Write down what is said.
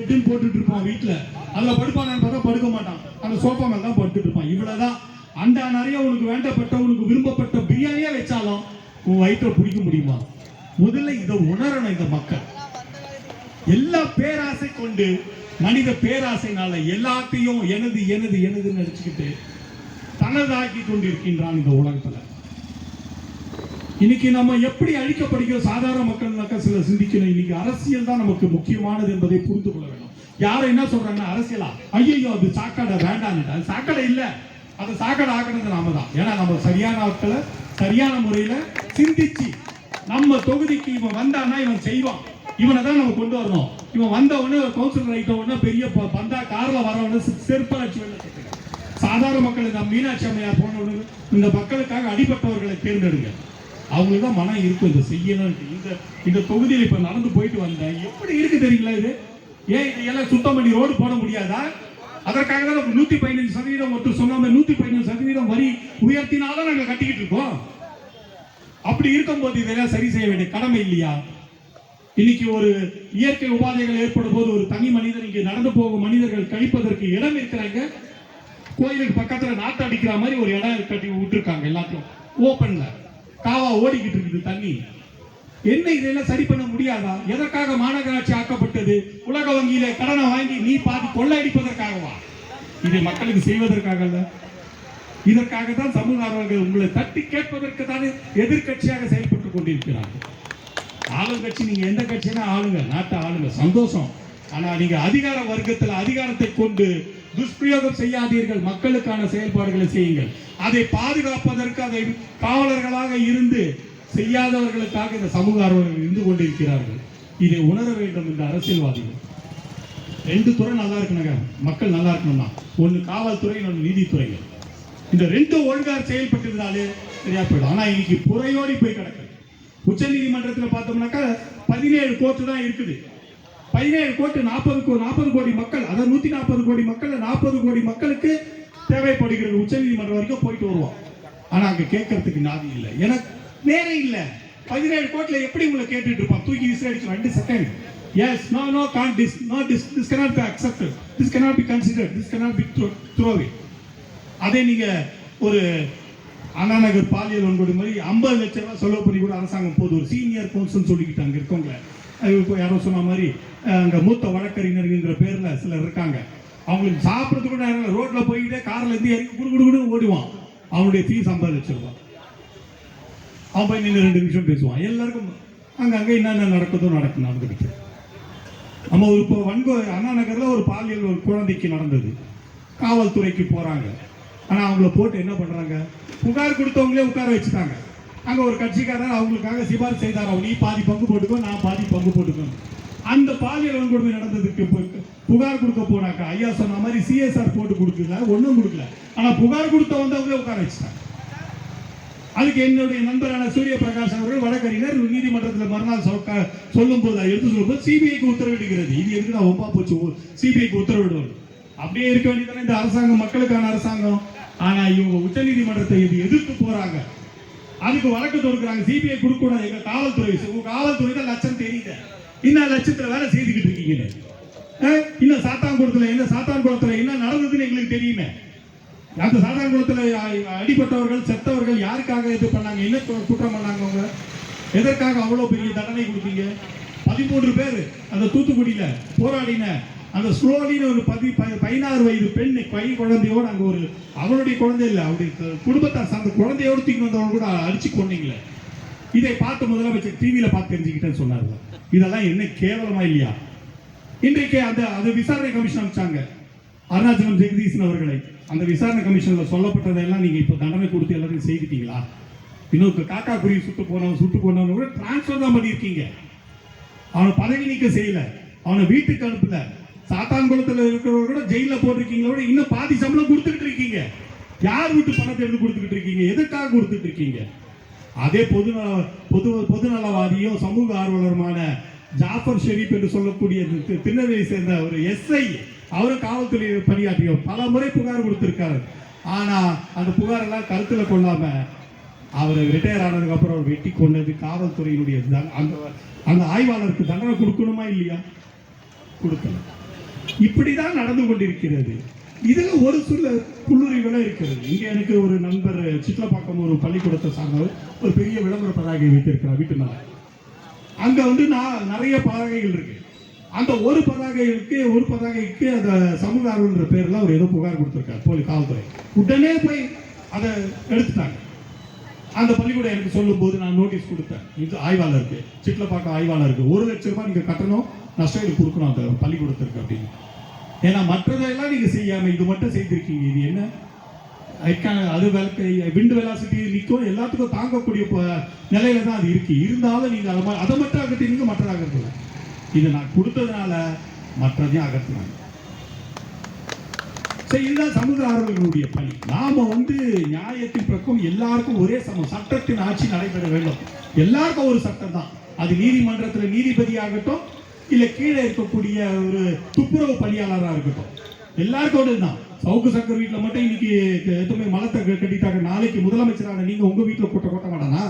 பெட்டுன்னு போட்டுட்டு இருப்பான் வீட்டில், அதில் படுப்பானு பார்த்தா படுக்க மாட்டான், அந்த சோஃபா மேலே தான் படுத்துட்டு இருப்பான். இவ்வளோதான். அந்த நிறைய உனக்கு வேண்டப்பட்ட உனக்கு விரும்பப்பட்ட பிரியாணியே வச்சாலும் உன் வயிற்றை பிடிக்க முடியுமா? முதல்ல இதை உணரணும் இந்த மக்கள். எல்லா பேராசை கொண்டு மனித பேராசைனால எல்லாத்தையும் எனது எனது எனது நினைச்சுக்கிட்டு தனதாக்கி கொண்டிருக்கின்றான் இந்த உலகத்துல. இன்னைக்கு நம்ம எப்படி அழிக்கப்படுகிறோம் சாதாரண மக்கள் சில சிந்திக்கணும். இன்னைக்கு அரசியல் தான் நமக்கு முக்கியமானது என்பதை புரிந்து கொள்ள வேண்டும். யாரும் என்ன சொல்றாங்கன்னா அரசியலா, ஐயோ அது சாக்கடை வேண்டாம், அது சாக்கடை இல்ல, அதை சாக்கடை ஆக்கினது நாம தான். ஏன்னா நம்ம சரியான ஆட்களை சரியான முறையில சிந்திச்சு நம்ம தொகுதிக்கு இவன் வந்தான்னா இவன் செய்வான், இவனை தான் நம்ம கொண்டு வரணும். இவன் வந்த உடனே ஒரு கவுன்சிலர் ஆகிட்ட உடனே பெரிய பந்தா கார்ல வர உடனே செருப்பாச்சு வெளில. சாதாரண மக்களுக்கு மீனாட்சி அம்மையார் போன இந்த மக்களுக்காக அடிபட்டவர்களை தேர்ந்தெடுங்க. அவங்களுக்கு தான் மனம் இருக்கும் இதை செய்யணும். இந்த தொகுதியில் இப்ப நடந்து போயிட்டு வந்தேன், எப்படி இருக்கு தெரியுங்களா? இது ஏன் இதையெல்லாம் சுத்தம் பண்ணி ரோடு போட முடியாதா? அதற்காக தான் 115% ஒருத்தர் சொன்னாம 115% வரி உயர்த்தினாலும் நாங்கள் கட்டிக்கிட்டு இருக்கோம். அப்படி இருக்கும்போது இதெல்லாம் சரி செய்ய வேண்டிய கடமை இல்லையா? இன்னைக்கு ஒரு இயற்கை உபாதைகள் ஏற்படும் போது ஒரு தனி மனிதன் இங்கே நடந்து போகும் மனிதர்கள் கழிப்பதற்கு இடம் இருக்கிறாங்க. கோயிலுக்கு பக்கத்துல நாட்டு அடிக்கிற மாதிரி ஒரு இடம் கட்டி விட்டுருக்காங்க, எல்லாத்தையும் ஓப்பன்ல காவா ஓடிக்கிட்டு இருக்குது தண்ணி. என்ன இதெல்லாம் சரி பண்ண முடியாதா? எதற்காக மாநகராட்சி ஆக்கப்பட்டது? உலக வங்கியில கடனை வாங்கி நீ பாதி கொள்ளையடிப்பதற்காகவா? இதை மக்களுக்கு செய்வதற்காக அல்ல. இதற்காக தான் சமூக ஆர்வலர்கள் உங்களை தட்டி கேட்பதற்கு தானே எதிர்கட்சியாக செயல்பட்டுக் கொண்டிருக்கிறார்கள். ஆளுங்கட்சி நீங்க எந்த கட்சினா ஆளுங்க, நாட்டை ஆளுங்க, சந்தோஷம். ஆனா நீங்க அதிகார வர்க்கத்தில் அதிகாரத்தை கொண்டு துஷ்பிரயோகம் செய்யாதீர்கள். மக்களுக்கான செயல்பாடுகளை செய்யுங்கள். அதை பாதுகாப்பதற்கு அதை காவலர்களாக இருந்து செய்யாதவர்களுக்காக இந்த சமூக ஆர்வலர்கள் இருந்து கொண்டிருக்கிறார்கள். இதை உணர வேண்டும் இந்த அரசியல்வாதிகள். 2 துறை நல்லா இருக்கணுங்க, மக்கள் நல்லா இருக்கணும்னா. ஒன்று காவல்துறை, இன்னொன்று நீதித்துறைகள். இந்த 2 ஒழுங்காக செயல்பட்டிருந்தாலே சரியா போயிடும். ஆனா இன்னைக்கு புறையோடி போய் கிடக்குது. உச்ச நீதிமன்றத்தில் பார்த்தோம்னாக்கா 17 கோர்ட்டு தான் இருக்குது. 17 கோர்ட்டு 40 கோடி மக்கள், அதாவது 140 கோடி மக்கள், 40 கோடி மக்களுக்கு தேவைப்படுகிறது. உச்ச நீதிமன்றம் வரைக்கும் போயிட்டு வருவோம். ஆனா அங்க கேட்கறதுக்கு நாதி இல்லை, எனக்கு நேரம் இல்லை. 17 கோர்ட்ல எப்படி உங்களை கேட்டுட்டு இருப்பான்? தூக்கி விசிலடிச்சு 2 second. Yes, no, can't this cannot be accepted, this cannot be considered, this cannot be throw away. அதே நீங்க ஒரு அண்ணா நகர் பாலியல் வன்கொடுமை மாதிரி 50 லட்சம் ரூபாய் செலவு பண்ணி கூட அரசாங்கம் போது ஒரு சீனியர் கவுன்சில் சொல்லிக்கிட்டாங்க இருக்கவங்க. யாரோ சொன்ன மாதிரி அங்கே மூத்த வழக்கறிஞர்கிற பேரில் சிலர் இருக்காங்க. அவங்களுக்கு சாப்பிட்றது கூட ரோட்ல போய்கிட்டே காரில் இருந்து இறங்கி குடு ஓடுவான். அவனுடைய ஃபீஸ் 50 லட்சம் ரூபாய். அவன் போய் நின்று 2 நிமிஷம் பேசுவான். எல்லாருக்கும் அங்கே என்னென்ன நடந்துக்கிட்டு. நம்ம ஒரு இப்போ அண்ணா நகரில் ஒரு பாலியல் ஒரு குழந்தைக்கு நடந்தது. காவல்துறைக்கு போகிறாங்க. ஆனால் அவங்கள போட்டு என்ன பண்ணுறாங்க? புகார் கொடுத்தவங்களே உட்கார வச்சுட்டாங்க. அங்கே ஒரு கட்சிக்காரர் அவங்களுக்காக சிபாரிசு செய்தார், நீ பாதி பங்கு போட்டுக்கோ, நான் பாதி பங்கு போட்டுக்கோ. அந்த பாலியல் வன்கொடுமை நடந்ததுக்கு புகார் கொடுக்க போனாக்கா ஐயா சொன்ன மாதிரி சிஎஸ்ஆர் போட்டு கொடுக்கல, ஒன்றும் கொடுக்கல. ஆனால் புகார் கொடுத்த வந்தவங்களே உட்கார வச்சுட்டாங்க. அதுக்கு என்னுடைய நண்பரான சூரிய பிரகாஷ் அவர்கள் வழக்கறிஞர் நீதிமன்றத்தில் மறுநாள் சொல்லும் போது எடுத்து சொல்லும்போது சிபிஐக்கு உத்தரவிடுகிறது. இது எதுக்கு நான் ஒப்பா போச்சு சிபிஐக்கு உத்தரவிடுவோம். அப்படியே இருக்க வேண்டியதானே இந்த அரசாங்கம், மக்களுக்கான அரசாங்கம். ஆனா இவங்க உச்ச நீதிமன்றத்தை எதிர்த்து போறாங்க, அதுக்கு வழக்கு தொடுக்கிறாங்க. சிபிஐ கொடுக்க கூடாது, எங்க காவல்துறை தான் லட்சம் தெரியுது. இன்னும் லட்சத்துல வேலை செய்துக்கிட்டு இருக்கீங்க. இன்னும் சாத்தான்குளத்துல என்ன நடந்ததுன்னு எங்களுக்கு தெரியுமே. அந்த சாத்தான்குளத்துல அடிபட்டவர்கள் செத்தவர்கள் யாருக்காக இது பண்ணாங்க? என்ன குற்றம் பண்ணாங்க? அவங்க எதற்காக அவ்வளவு பெரிய தண்டனை கொடுத்தீங்க? 13 பேர் அந்த தூத்துக்குடியில போராடின அந்த ஸ்லோலின்னு ஒரு 16 வயது பெண் கை குழந்தையோடு அங்கே ஒரு அவளுடைய குழந்தை இல்லை, அவருடைய குடும்பத்தை அந்த குழந்தையோடு தூக்கி வந்தவங்க கூட அடிச்சு கொண்டீங்களே. இதை பார்த்து முதலமைச்சர் டிவியில பார்த்து தெரிஞ்சுக்கிட்டேன்னு சொன்னார்கள். இதெல்லாம் என்ன கேவலமா இல்லையா? இன்றைக்கு அந்த விசாரணை கமிஷன் அமைச்சாங்க அருணாச்சலம் ஜெகதீசன் அவர்களை. அந்த விசாரணை கமிஷன்ல சொல்லப்பட்டதெல்லாம் நீங்க இப்ப தண்டனை கொடுத்து எல்லாத்தையும் செய்துட்டீங்களா? இன்னொரு காக்கா குருவி சுட்டு போனவன் கூட டிரான்ஸ்பர் தான் பண்ணியிருக்கீங்க. அவனை பதவி நீக்க செய்யல, அவனை வீட்டுக்கு அனுப்பல. சாத்தான்குளத்தில் இருக்கிறவங்க கூட ஜெயில போட்டிருக்கீங்களோட இன்னும் பாதி சம்பளம் கொடுத்துட்டு இருக்கீங்க. யார் வீட்டு பணத்தை எடுத்து கொடுத்துட்டு இருக்கீங்க? எதுக்காக கொடுத்துட்டு இருக்கீங்க? அதே பொதுநலவாதியும் சமூக ஆர்வலருமான ஜாஃபர் ஷெரீப் என்று சொல்லக்கூடிய திருநெல்வேலியை சேர்ந்த ஒரு எஸ்ஐ, அவரும் காவல்துறை பணியாற்றிய பல முறை புகார் கொடுத்திருக்காரு. ஆனா அந்த புகார் எல்லாம் கருத்துல கொள்ளாம அவர் ரிட்டையர் ஆனதுக்கு அப்புறம் அவர் வெட்டி கொண்டது காவல்துறையினுடைய அந்த ஆய்வாளருக்கு தண்டனை கொடுக்கணுமா இல்லையா? கொடுக்கல. இப்படிதான் நடந்து கொண்டிருக்கிறது. இதுல ஒரு சில புல்லுரிகளும் இருக்கிறது. இங்க எனக்கு ஒரு நண்பர் சிட்லப்பாக்கம் ஒரு பள்ளிக்கூடத்தை சார்ந்தவர் ஒரு பெரிய விளம்பர பதாகை வைத்திருக்கிறார் வீட்டு மேல. அங்க வந்து நான் நிறைய பதாகைகள் இருக்கு. அந்த ஒரு பதாகைக்கு அந்த சமூக ஆர்வலர் பேர்ல அவர் ஏதோ புகார் கொடுத்திருக்காரு போலீஸ் காவல்துறை. உடனே போய் அதை எடுத்துட்டாங்க. அந்த பள்ளிக்கூடம் எனக்கு சொல்லும் போது நான் நோட்டீஸ் கொடுத்தேன். இது ஆய்வாளருக்கு, சிட்லப்பாக்கம் ஆய்வாளருக்கு 1 லட்சம் ரூபாய் நீங்க கட்டணும், நஷ்டம் கொடுக்கணும் அந்த பள்ளிக்கூடத்திற்கு அப்படின்னு. ஏன்னா மற்றதெல்லாம் நீங்க செய்யாம இது மட்டும் செய்திருக்கீங்க. இது என்ன அது விண்டு வெலாசிட்டி நிற்கும், எல்லாத்துக்கும் தாங்கக்கூடிய நிலையில தான் அது இருக்கு. இருந்தாலும் நீங்க அதை மட்டும் அகற்றினீங்க, மற்ற அகற்றல. இதை நான் கொடுத்ததுனால மற்றதையும் அகற்றினாங்க. இதுதான் சமூக ஆர்வலர்களுடைய பணி. நாம வந்து நியாயத்தின் பக்கம் எல்லாருக்கும் ஒரே சமம், சட்டத்தின் ஆட்சி நடைபெற வேண்டும். எல்லாருக்கும் ஒரு சட்டம் தான். அது நீதிமன்றத்தில் நீதிபதி ஆகட்டும், இல்ல கீழே இருக்கக்கூடிய ஒரு துப்புரவு பணியாளராக இருக்கட்டும், எல்லாருக்கும் ஒன்றுதான். சவுக்கு சங்கர் வீட்டில் மட்டும் இன்னைக்கு எதுவுமே மலத்தை கட்டிட்டாங்க, நாளைக்கு முதலமைச்சரான நீங்க உங்க வீட்டில் கொட்ட மாட்டானா?